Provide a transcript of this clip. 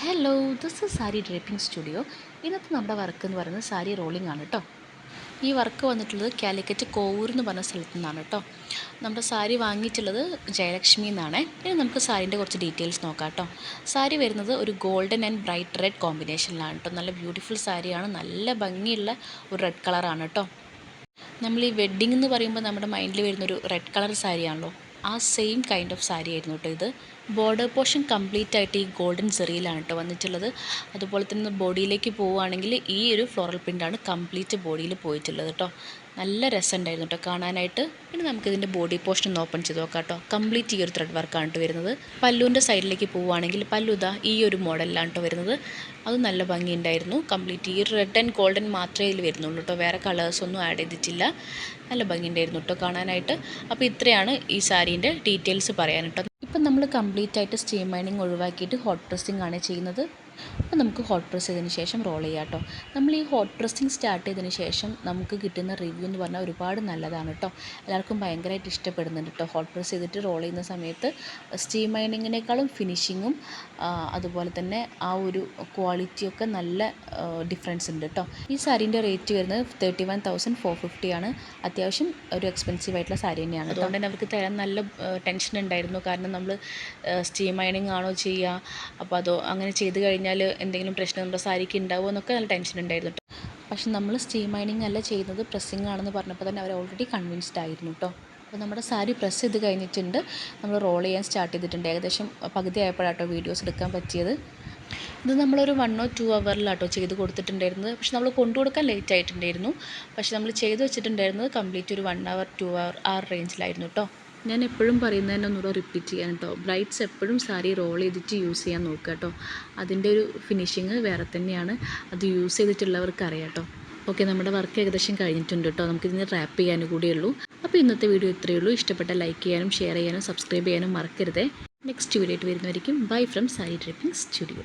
Hello, this is sari draping studio. ഇന്നത്തെ നമ്മുടെ work എന്ന് പറയുന്നത് സാരി റോളിംഗ് ആണ് കേട്ടോ. ഈ വർക്ക് വന്നിട്ടുള്ളത് കാലിക്കറ്റ് കോവൂർ എന്ന് പറഞ്ഞ സ്ഥലത്തു നിന്നാണ് കേട്ടോ. നമ്മുടെ സാരി വാങ്ങിയിട്ടുള്ളത് ജയലക്ഷ്മി എന്നാണ്. ഇനി നമുക്ക് സാരീൻ്റെ കുറച്ച് ഡീറ്റെയിൽസ് നോക്കാം കേട്ടോ. സാരി വരുന്നത് ഒരു ഗോൾഡൻ ആൻഡ് ബ്രൈറ്റ് റെഡ് കോമ്പിനേഷനിലാണ് കേട്ടോ. നല്ല ബ്യൂട്ടിഫുൾ സാരിയാണ്, നല്ല ഭംഗിയുള്ള ഒരു റെഡ് കളറാണ് കേട്ടോ. നമ്മൾ ഈ വെഡ്ഡിംഗ് എന്ന് പറയുമ്പോൾ നമ്മുടെ മൈൻഡിൽ വരുന്നൊരു റെഡ് കളർ സാരിയാണല്ലോ, ആ സെയിം കൈൻഡ് ഓഫ് സാരി ആയിരുന്നു കേട്ടോ ഇത്. ബോർഡർ പോർഷൻ കംപ്ലീറ്റ് ആയിട്ട് ഈ ഗോൾഡൻ സെറിയിലാണ് കേട്ടോ വന്നിട്ടുള്ളത്. അതുപോലെ തന്നെ ബോഡിയിലേക്ക് പോവുകയാണെങ്കിൽ ഈ ഒരു ഫ്ലോറൽ പ്രിൻ്റാണ് കംപ്ലീറ്റ് ബോഡിയിൽ പോയിട്ടുള്ളത് കേട്ടോ. നല്ല രസമുണ്ടായിരുന്നു കേട്ടോ കാണാനായിട്ട്. ഇനി നമുക്കിതിൻ്റെ ബോഡി പോർഷൻ ഒന്ന് ഓപ്പൺ ചെയ്ത് നോക്കാം കേട്ടോ. കംപ്ലീറ്റ് ഈ ഒരു ത്രെഡ് വർക്കാണ് കേട്ടോ വരുന്നത്. പല്ലുവിൻ്റെ സൈഡിലേക്ക് പോവുകയാണെങ്കിൽ പല്ലു ഇതാ ഈ ഒരു മോഡലിലാണ് കേട്ടോ വരുന്നത്. അത് നല്ല ഭംഗിയുണ്ടായിരുന്നു. കംപ്ലീറ്റ് ഈ റെഡ് ആൻഡ് ഗോൾഡൻ മാത്രമേ ഇതിൽ വരുന്നുള്ളൂ കേട്ടോ, വേറെ കളേഴ്സൊന്നും ആഡ് ചെയ്തിട്ടില്ല. നല്ല ഭംഗിയുണ്ടായിരുന്നു കേട്ടോ കാണാനായിട്ട്. അപ്പോൾ ഇത്രയാണ് ഈ സാരീൻ്റെ ഡീറ്റെയിൽസ് പറയാൻ കേട്ടോ. ഇപ്പം നമ്മൾ കംപ്ലീറ്റ് ആയിട്ട് സ്റ്റീം മൈനിങ് ഒഴിവാക്കിയിട്ട് ഹോട്ട് പ്രസ്സിംഗ് ആണ് ചെയ്യുന്നത്. അപ്പോൾ നമുക്ക് ഹോട്ട് പ്രസ് ചെയ്തതിന് ശേഷം റോൾ ചെയ്യാം കേട്ടോ. നമ്മൾ ഈ ഹോട്ട് പ്രസ്സിങ് സ്റ്റാർട്ട് ചെയ്തതിന് ശേഷം നമുക്ക് കിട്ടുന്ന റിവ്യൂ എന്ന് പറഞ്ഞാൽ ഒരുപാട് നല്ലതാണ് കേട്ടോ. എല്ലാവർക്കും ഭയങ്കരമായിട്ട് ഇഷ്ടപ്പെടുന്നുണ്ട് കേട്ടോ. ഹോട്ട് പ്രസ് ചെയ്തിട്ട് റോൾ ചെയ്യുന്ന സമയത്ത് സ്റ്റീം മൈനിങ്ങിനേക്കാളും ഫിനിഷിങ്ങും അതുപോലെ തന്നെ ആ ഒരു ക്വാളിറ്റിയൊക്കെ നല്ല ഡിഫറൻസ് ഉണ്ട് കേട്ടോ. ഈ സാരീൻ്റെ റേറ്റ് വരുന്നത് 31,450 ആണ്. അത്യാവശ്യം ഒരു എക്സ്പെൻസീവ് ആയിട്ടുള്ള സാരി തന്നെയാണ്. അതുകൊണ്ട് തന്നെ അവർക്ക് തരാൻ നല്ല ടെൻഷൻ ഉണ്ടായിരുന്നു. കാരണം നമ്മൾ സ്റ്റീം മൈനിങ് ആണോ ചെയ്യുക, അപ്പോൾ അതോ അങ്ങനെ ചെയ്ത് കഴിഞ്ഞാൽ എന്തെങ്കിലും പ്രശ്നം നമ്മുടെ സാരിക്ക് ഉണ്ടാവുമോ എന്നൊക്കെ നല്ല ടെൻഷൻ ഉണ്ടായിരുന്നു കേട്ടോ. പക്ഷെ നമ്മൾ സ്റ്റീം മൈനിങ് അല്ല ചെയ്യുന്നത്, പ്രസ്സിങ് ആണെന്ന് പറഞ്ഞപ്പോൾ തന്നെ അവർ ഓൾറെഡി കൺവിൻസ്ഡ് ആയിരുന്നു കേട്ടോ. അപ്പോൾ നമ്മുടെ സാരി പ്രസ് ചെയ്ത് കഴിഞ്ഞിട്ടുണ്ട്, നമ്മൾ റോൾ ചെയ്യാൻ സ്റ്റാർട്ട് ചെയ്തിട്ടുണ്ട്. ഏകദേശം പകുതി ആയപ്പോഴാട്ടോ വീഡിയോസ് എടുക്കാൻ പറ്റിയത്. ഇത് നമ്മളൊരു 1 or 2 അവറിലാട്ടോ ചെയ്ത് കൊടുത്തിട്ടുണ്ടായിരുന്നത്. പക്ഷെ നമ്മൾ കൊണ്ടുകൊടുക്കാൻ ലേറ്റ് ആയിട്ടുണ്ടായിരുന്നു. പക്ഷെ നമ്മൾ ചെയ്ത് വെച്ചിട്ടുണ്ടായിരുന്നത് കംപ്ലീറ്റ് ഒരു 1 hour 2 hour ആ റേഞ്ചിലായിരുന്നു കേട്ടോ. ഞാൻ എപ്പോഴും പറയുന്നതിന് ഒന്നുകൂടെ റിപ്പീറ്റ് ചെയ്യാൻ കേട്ടോ. ബ്രൈഡ്സ് എപ്പോഴും സാരി റോൾ ചെയ്തിട്ട് യൂസ് ചെയ്യാൻ നോക്കുക കേട്ടോ. അതിൻ്റെ ഒരു ഫിനിഷിങ് വേറെ തന്നെയാണ്, അത് യൂസ് ചെയ്തിട്ടുള്ളവർക്ക് അറിയാം കേട്ടോ. ഓക്കെ, നമ്മുടെ വർക്ക് ഏകദേശം കഴിഞ്ഞിട്ടുണ്ട് കേട്ടോ. നമുക്കിതിന് റാപ്പ് ചെയ്യാനും കൂടിയേ ഉള്ളൂ. അപ്പോൾ ഇന്നത്തെ വീഡിയോ ഇത്രയേ ഉള്ളൂ. ഇഷ്ടപ്പെട്ട ലൈക്ക് ചെയ്യാനും ഷെയർ ചെയ്യാനും സബ്സ്ക്രൈബ് ചെയ്യാനും മറക്കരുതേ. നെക്സ്റ്റ് വീഡിയോ ആയിട്ട് വരുന്നവരിക്കും bye from sari draping studio.